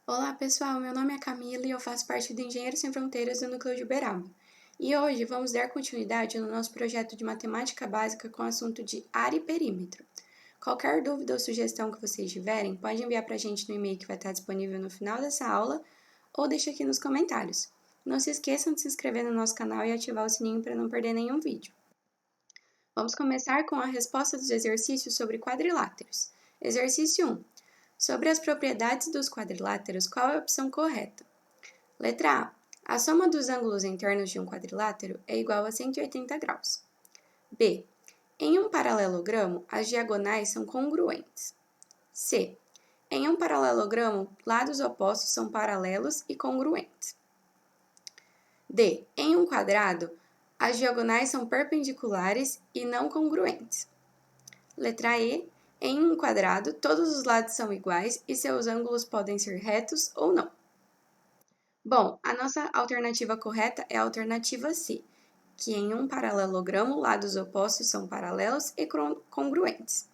Olá pessoal, meu nome é Camila e eu faço parte do Engenheiros Sem Fronteiras do Núcleo de Uberaba. E hoje vamos dar continuidade no nosso projeto de matemática básica com o assunto de área e perímetro. Qualquer dúvida ou sugestão que vocês tiverem, pode enviar para a gente no e-mail que vai estar disponível no final dessa aula ou deixa aqui nos comentários. Não se esqueçam de se inscrever no nosso canal e ativar o sininho para não perder nenhum vídeo. Vamos começar com a resposta dos exercícios sobre quadriláteros. Exercício 1. Sobre as propriedades dos quadriláteros, qual é a opção correta? Letra A. A soma dos ângulos internos de um quadrilátero é igual a 180 graus. B. Em um paralelogramo, as diagonais são congruentes. C. Em um paralelogramo, lados opostos são paralelos e congruentes. D. Em um quadrado, as diagonais são perpendiculares e não congruentes. Letra E. Em um quadrado, todos os lados são iguais e seus ângulos podem ser retos ou não. Bom, a nossa alternativa correta é a alternativa C, que em um paralelogramo, lados opostos são paralelos e congruentes.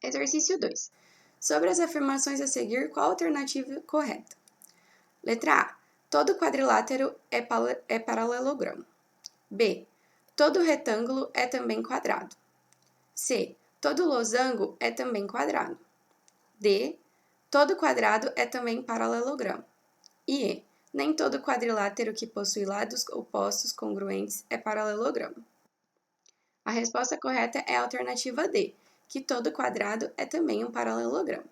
Exercício 2. Sobre as afirmações a seguir, qual a alternativa correta? Letra A. Todo quadrilátero é paralelogramo. B. Todo retângulo é também quadrado. C. Todo losango é também quadrado. D. Todo quadrado é também paralelogramo. E E. Nem todo quadrilátero que possui lados opostos congruentes é paralelogramo. A resposta correta é a alternativa D, que todo quadrado é também um paralelogramo.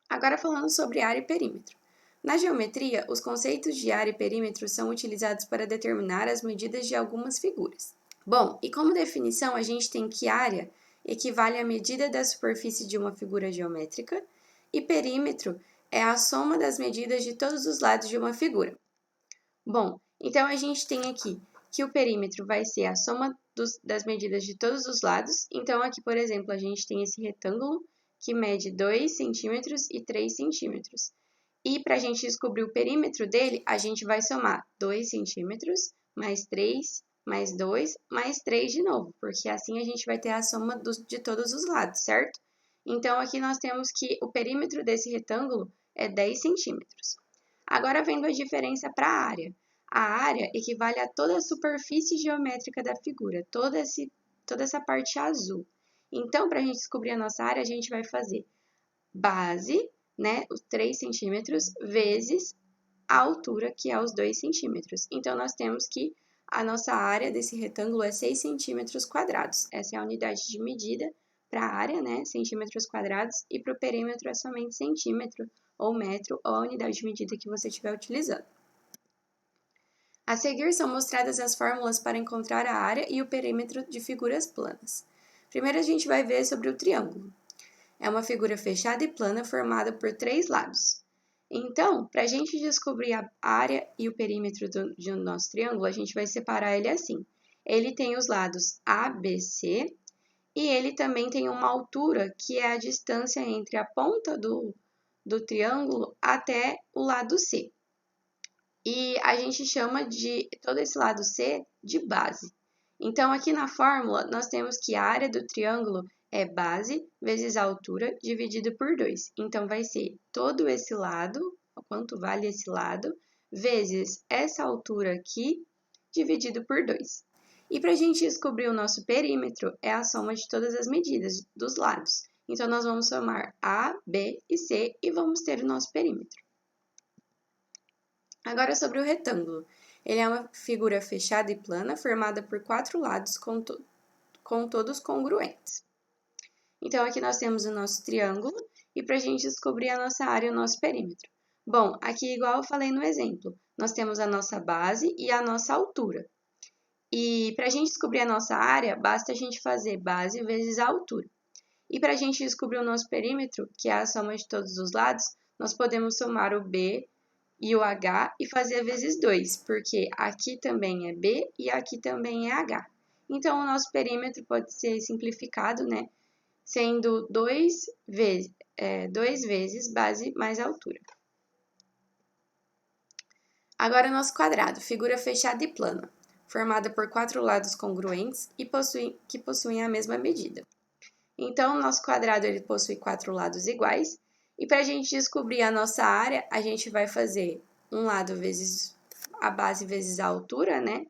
Agora falando sobre área e perímetro. Na geometria, os conceitos de área e perímetro são utilizados para determinar as medidas de algumas figuras. Bom, e como definição, a gente tem que área equivale à medida da superfície de uma figura geométrica e perímetro é a soma das medidas de todos os lados de uma figura. Bom, então a gente tem aqui que o perímetro vai ser a soma das medidas de todos os lados. Então aqui, por exemplo, a gente tem esse retângulo que mede 2 centímetros e 3 centímetros. E para a gente descobrir o perímetro dele, a gente vai somar 2 centímetros mais 3 mais 2 mais 3 de novo, porque assim a gente vai ter a soma de todos os lados, certo? Então aqui nós temos que o perímetro desse retângulo é 10 centímetros. Agora vendo a diferença para a área. A área equivale a toda a superfície geométrica da figura, toda essa parte azul. Então, para a gente descobrir a nossa área, a gente vai fazer base, né, os 3 centímetros, vezes a altura, que é os 2 centímetros. Então, nós temos que a nossa área desse retângulo é 6 centímetros quadrados. Essa é a unidade de medida para a área, né, centímetros quadrados, e para o perímetro é somente centímetro ou metro, ou a unidade de medida que você estiver utilizando. A seguir são mostradas as fórmulas para encontrar a área e o perímetro de figuras planas. Primeiro a gente vai ver sobre o triângulo. É uma figura fechada e plana formada por 3 lados. Então, para a gente descobrir a área e o perímetro do nosso triângulo, a gente vai separar ele assim. Ele tem os lados A, B, C, e ele também tem uma altura, que é a distância entre a ponta do triângulo até o lado C. E a gente chama de todo esse lado C de base. Então, aqui na fórmula, nós temos que a área do triângulo é base vezes a altura dividido por 2. Então, vai ser todo esse lado, quanto vale esse lado, vezes essa altura aqui, dividido por 2. E para a gente descobrir o nosso perímetro, é a soma de todas as medidas dos lados. Então, nós vamos somar A, B e C e vamos ter o nosso perímetro. Agora sobre o retângulo. Ele é uma figura fechada e plana formada por 4 lados com todos congruentes. Então, aqui nós temos o nosso triângulo e para a gente descobrir a nossa área e o nosso perímetro. Bom, aqui igual eu falei no exemplo, nós temos a nossa base e a nossa altura. E para a gente descobrir a nossa área, basta a gente fazer base vezes a altura. E para a gente descobrir o nosso perímetro, que é a soma de todos os lados, nós podemos somar o B e o H e fazer vezes 2, porque aqui também é B e aqui também é H. Então, o nosso perímetro pode ser simplificado, né? Sendo 2 vezes base mais altura. Agora, o nosso quadrado, figura fechada e plana, formada por 4 lados congruentes e que possuem a mesma medida. Então, o nosso quadrado ele possui 4 lados iguais E para a gente descobrir a nossa área, a gente vai fazer um lado vezes a base vezes a altura, né?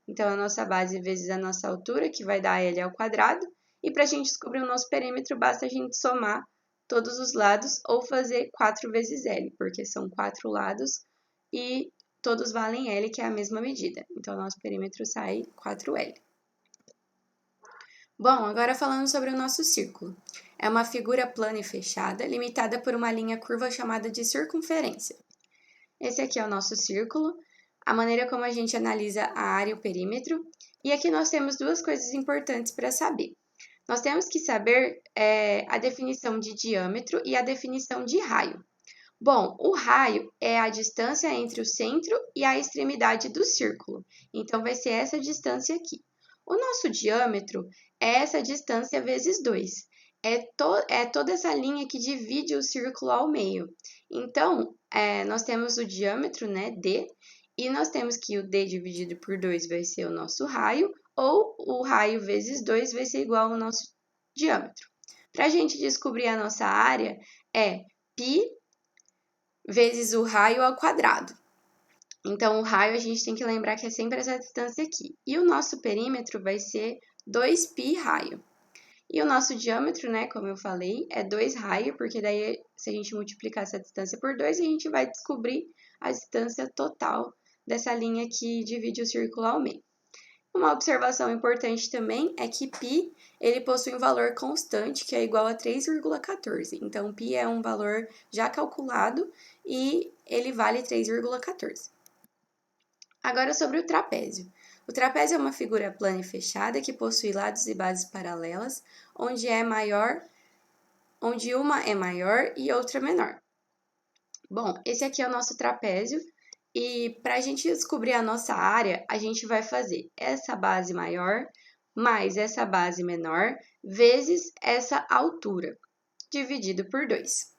Então, a nossa base vezes a nossa altura, que vai dar L ao quadrado. E para a gente descobrir o nosso perímetro, basta a gente somar todos os lados ou fazer 4 vezes L, porque são 4 lados e todos valem L, que é a mesma medida. Então, o nosso perímetro sai 4L. Bom, agora falando sobre o nosso círculo. É uma figura plana e fechada, limitada por uma linha curva chamada de circunferência. Esse aqui é o nosso círculo, a maneira como a gente analisa a área e o perímetro. E aqui nós temos duas coisas importantes para saber. Nós temos que saber a definição de diâmetro e a definição de raio. Bom, o raio é a distância entre o centro e a extremidade do círculo. Então, vai ser essa distância aqui. O nosso diâmetro é essa distância vezes 2. É toda essa linha que divide o círculo ao meio. Então, nós temos o diâmetro, né, D, e nós temos que o D dividido por 2 vai ser o nosso raio, ou o raio vezes 2 vai ser igual ao nosso diâmetro. Para a gente descobrir a nossa área, é π vezes o raio ao quadrado. Então, o raio a gente tem que lembrar que é sempre essa distância aqui. E o nosso perímetro vai ser 2π raio. E o nosso diâmetro, né, como eu falei, é 2 raio, porque daí, se a gente multiplicar essa distância por 2, a gente vai descobrir a distância total dessa linha que divide o círculo ao meio. Uma observação importante também é que π ele possui um valor constante, que é igual a 3,14. Então, π é um valor já calculado e ele vale 3,14. Agora sobre o trapézio. O trapézio é uma figura plana e fechada que possui lados e bases paralelas, onde uma é maior e outra menor. Bom, esse aqui é o nosso trapézio e para a gente descobrir a nossa área, a gente vai fazer essa base maior mais essa base menor vezes essa altura, dividido por 2.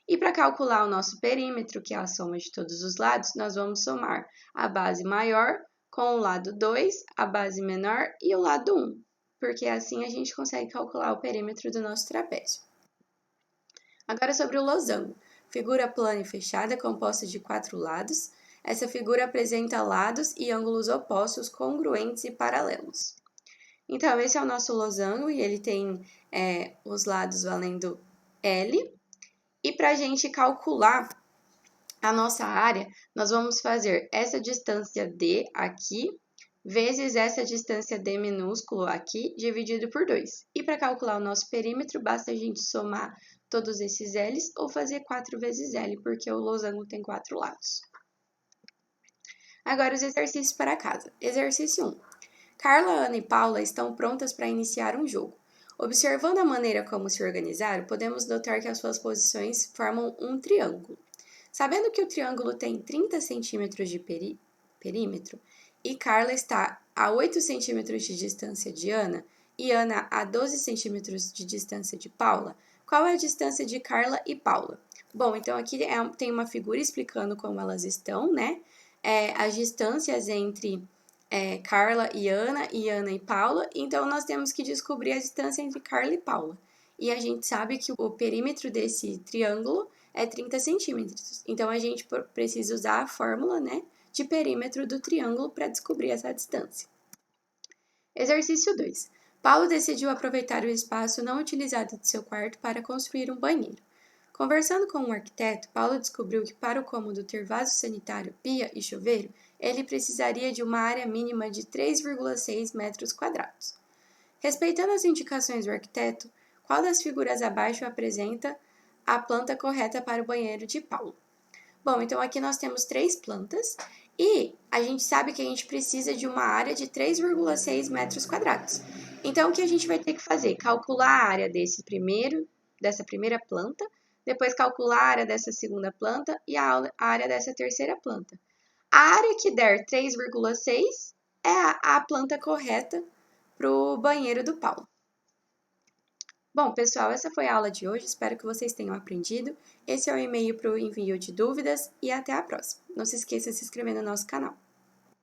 E para calcular o nosso perímetro, que é a soma de todos os lados, nós vamos somar a base maior com o lado 2, a base menor e o lado 1, porque assim a gente consegue calcular o perímetro do nosso trapézio. Agora sobre o losango. Figura plana e fechada composta de 4 lados. Essa figura apresenta lados e ângulos opostos congruentes e paralelos. Então, esse é o nosso losango e ele tem os lados valendo L. E para a gente calcular a nossa área, nós vamos fazer essa distância D aqui, vezes essa distância D minúsculo aqui, dividido por 2. E para calcular o nosso perímetro, basta a gente somar todos esses L's ou fazer 4 vezes L, porque o losango tem 4 lados. Agora os exercícios para casa. Exercício 1. Carla, Ana e Paula estão prontas para iniciar um jogo. Observando a maneira como se organizaram, podemos notar que as suas posições formam um triângulo. Sabendo que o triângulo tem 30 centímetros de perímetro e Carla está a 8 centímetros de distância de Ana e Ana a 12 centímetros de distância de Paula, qual é a distância de Carla e Paula? Bom, então aqui tem uma figura explicando como elas estão, né? As distâncias entre Carla e Ana e Paula, então nós temos que descobrir a distância entre Carla e Paula. E a gente sabe que o perímetro desse triângulo é 30 centímetros. Então, a gente precisa usar a fórmula, né, de perímetro do triângulo para descobrir essa distância. Exercício 2. Paulo decidiu aproveitar o espaço não utilizado de seu quarto para construir um banheiro. Conversando com um arquiteto, Paulo descobriu que para o cômodo ter vaso sanitário, pia e chuveiro, ele precisaria de uma área mínima de 3,6 metros quadrados. Respeitando as indicações do arquiteto, qual das figuras abaixo apresenta a planta correta para o banheiro de Paulo? Bom, então aqui nós temos 3 plantas e a gente sabe que a gente precisa de uma área de 3,6 metros quadrados. Então, o que a gente vai ter que fazer? Calcular a área dessa primeira planta, depois calcular a área dessa segunda planta e a área dessa terceira planta. A área que der 3,6 é a planta correta para o banheiro do Paulo. Bom, pessoal, essa foi a aula de hoje. Espero que vocês tenham aprendido. Esse é o e-mail para o envio de dúvidas e até a próxima. Não se esqueça de se inscrever no nosso canal.